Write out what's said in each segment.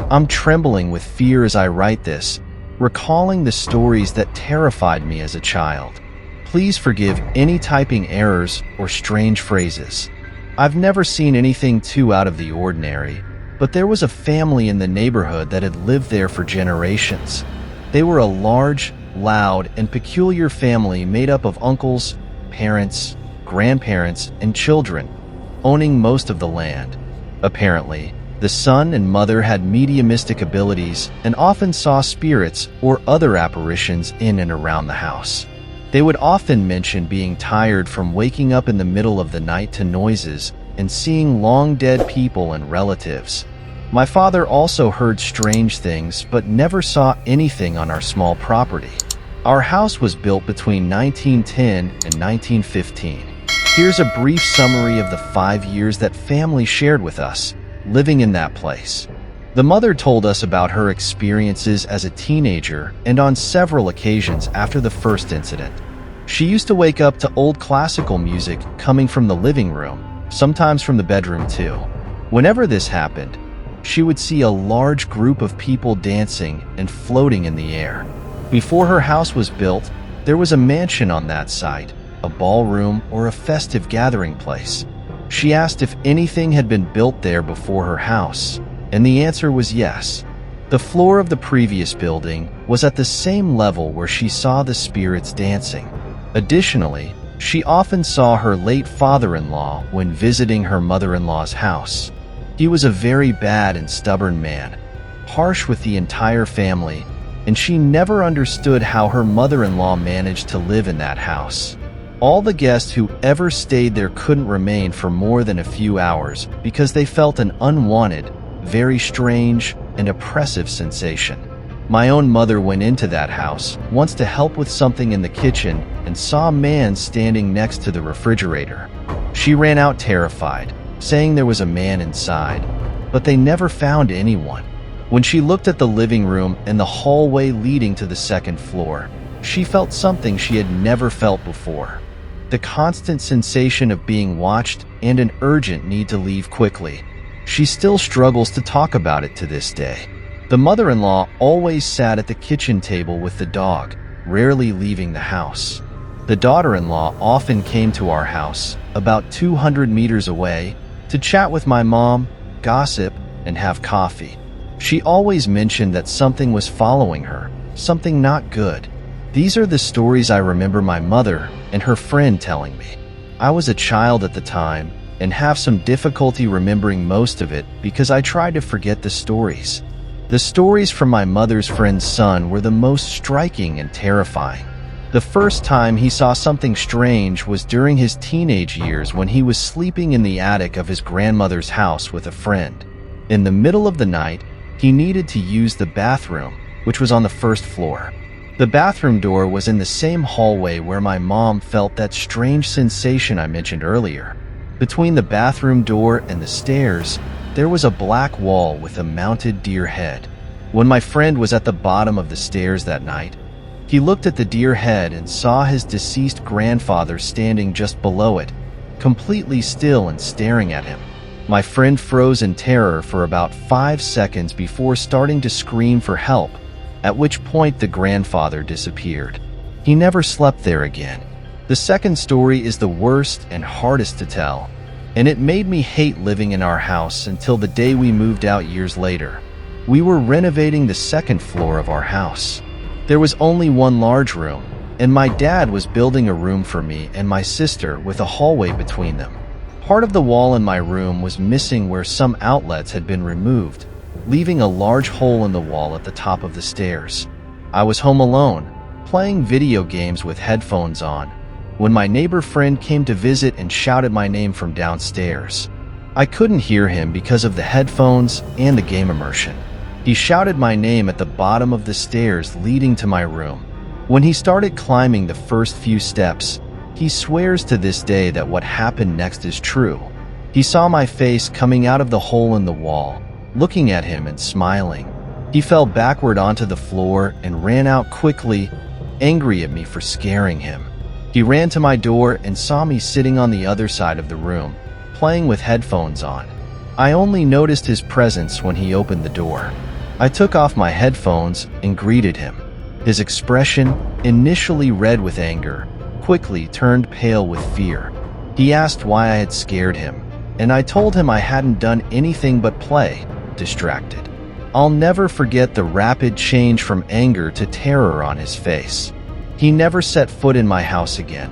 I'm trembling with fear as I write this, recalling the stories that terrified me as a child. Please forgive any typing errors or strange phrases. I've never seen anything too out of the ordinary, but there was a family in the neighborhood that had lived there for generations. They were a large, loud, and peculiar family made up of uncles, parents, grandparents, and children, owning most of the land. Apparently, the son and mother had mediumistic abilities and often saw spirits or other apparitions in and around the house. They would often mention being tired from waking up in the middle of the night to noises and seeing long-dead people and relatives. My father also heard strange things but never saw anything on our small property. Our house was built between 1910 and 1915. Here's a brief summary of the 5 years that family shared with us, living in that place. The mother told us about her experiences as a teenager and on several occasions after the first incident. She used to wake up to old classical music coming from the living room, sometimes from the bedroom too. Whenever this happened, she would see a large group of people dancing and floating in the air. Before her house was built, there was a mansion on that site, a ballroom or a festive gathering place. She asked if anything had been built there before her house, and the answer was yes. The floor of the previous building was at the same level where she saw the spirits dancing. Additionally, she often saw her late father-in-law when visiting her mother-in-law's house. He was a very bad and stubborn man, harsh with the entire family, and she never understood how her mother-in-law managed to live in that house. All the guests who ever stayed there couldn't remain for more than a few hours because they felt an unwanted, very strange, and oppressive sensation. My own mother went into that house once to help with something in the kitchen and saw a man standing next to the refrigerator. She ran out terrified, saying there was a man inside, but they never found anyone. When she looked at the living room and the hallway leading to the second floor, she felt something she had never felt before. The constant sensation of being watched and an urgent need to leave quickly. She still struggles to talk about it to this day. The mother-in-law always sat at the kitchen table with the dog, rarely leaving the house. The daughter-in-law often came to our house, about 200 meters away, to chat with my mom, gossip, and have coffee. She always mentioned that something was following her, something not good. These are the stories I remember my mother and her friend telling me. I was a child at the time and have some difficulty remembering most of it because I tried to forget the stories. The stories from my mother's friend's son were the most striking and terrifying. The first time he saw something strange was during his teenage years when he was sleeping in the attic of his grandmother's house with a friend. In the middle of the night, he needed to use the bathroom, which was on the first floor. The bathroom door was in the same hallway where my mom felt that strange sensation I mentioned earlier. Between the bathroom door and the stairs, there was a black wall with a mounted deer head. When my friend was at the bottom of the stairs that night, he looked at the deer head and saw his deceased grandfather standing just below it, completely still and staring at him. My friend froze in terror for about 5 seconds before starting to scream for help, at which point the grandfather disappeared. He never slept there again. The second story is the worst and hardest to tell, and it made me hate living in our house until the day we moved out years later. We were renovating the second floor of our house. There was only one large room, and my dad was building a room for me and my sister with a hallway between them. Part of the wall in my room was missing where some outlets had been removed, leaving a large hole in the wall at the top of the stairs. I was home alone, playing video games with headphones on, when my neighbor friend came to visit and shouted my name from downstairs. I couldn't hear him because of the headphones and the game immersion. He shouted my name at the bottom of the stairs leading to my room. When he started climbing the first few steps, he swears to this day that what happened next is true. He saw my face coming out of the hole in the wall, looking at him and smiling. He fell backward onto the floor and ran out quickly, angry at me for scaring him. He ran to my door and saw me sitting on the other side of the room, playing with headphones on. I only noticed his presence when he opened the door. I took off my headphones and greeted him. His expression, initially red with anger, quickly turned pale with fear. He asked why I had scared him, and I told him I hadn't done anything but play, distracted. I'll never forget the rapid change from anger to terror on his face. He never set foot in my house again.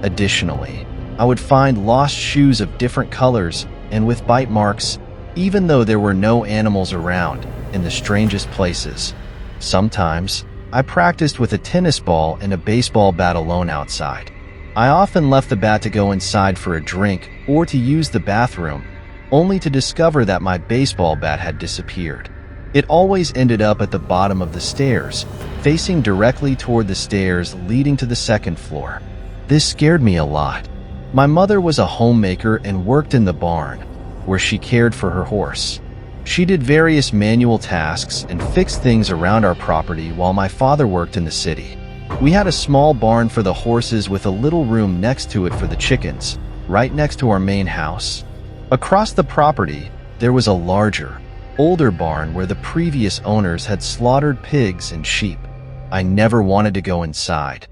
Additionally, I would find lost shoes of different colors and with bite marks, even though there were no animals around, in the strangest places. Sometimes, I practiced with a tennis ball and a baseball bat alone outside. I often left the bat to go inside for a drink or to use the bathroom, only to discover that my baseball bat had disappeared. It always ended up at the bottom of the stairs, facing directly toward the stairs leading to the second floor. This scared me a lot. My mother was a homemaker and worked in the barn, where she cared for her horse. She did various manual tasks and fixed things around our property while my father worked in the city. We had a small barn for the horses with a little room next to it for the chickens, right next to our main house. Across the property, there was a larger, older barn where the previous owners had slaughtered pigs and sheep. I never wanted to go inside.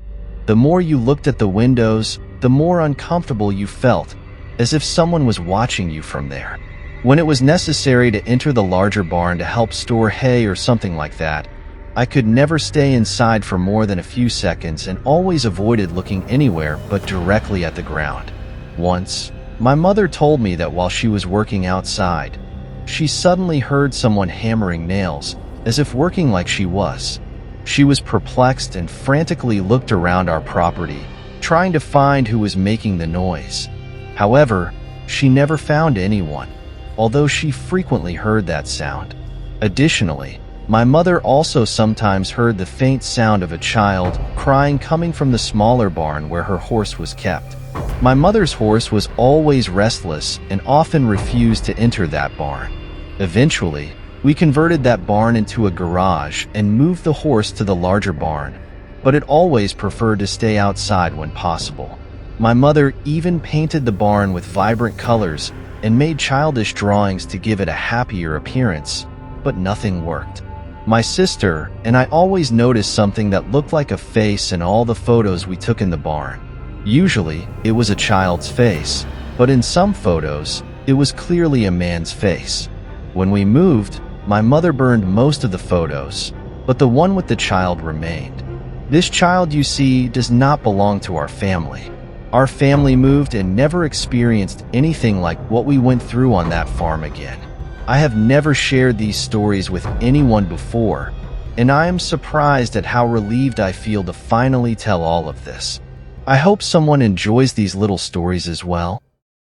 The more you looked at the windows, the more uncomfortable you felt, as if someone was watching you from there. When it was necessary to enter the larger barn to help store hay or something like that, I could never stay inside for more than a few seconds and always avoided looking anywhere but directly at the ground. Once, my mother told me that while she was working outside, she suddenly heard someone hammering nails, as if working like she was. She was perplexed and frantically looked around our property, trying to find who was making the noise. However, she never found anyone, although she frequently heard that sound. Additionally, my mother also sometimes heard the faint sound of a child crying coming from the smaller barn where her horse was kept. My mother's horse was always restless and often refused to enter that barn. Eventually, we converted that barn into a garage and moved the horse to the larger barn, but it always preferred to stay outside when possible. My mother even painted the barn with vibrant colors and made childish drawings to give it a happier appearance, but nothing worked. My sister and I always noticed something that looked like a face in all the photos we took in the barn. Usually, it was a child's face, but in some photos, it was clearly a man's face. When we moved, my mother burned most of the photos, but the one with the child remained. This child you see does not belong to our family. Our family moved and never experienced anything like what we went through on that farm again. I have never shared these stories with anyone before, and I am surprised at how relieved I feel to finally tell all of this. I hope someone enjoys these little stories as well.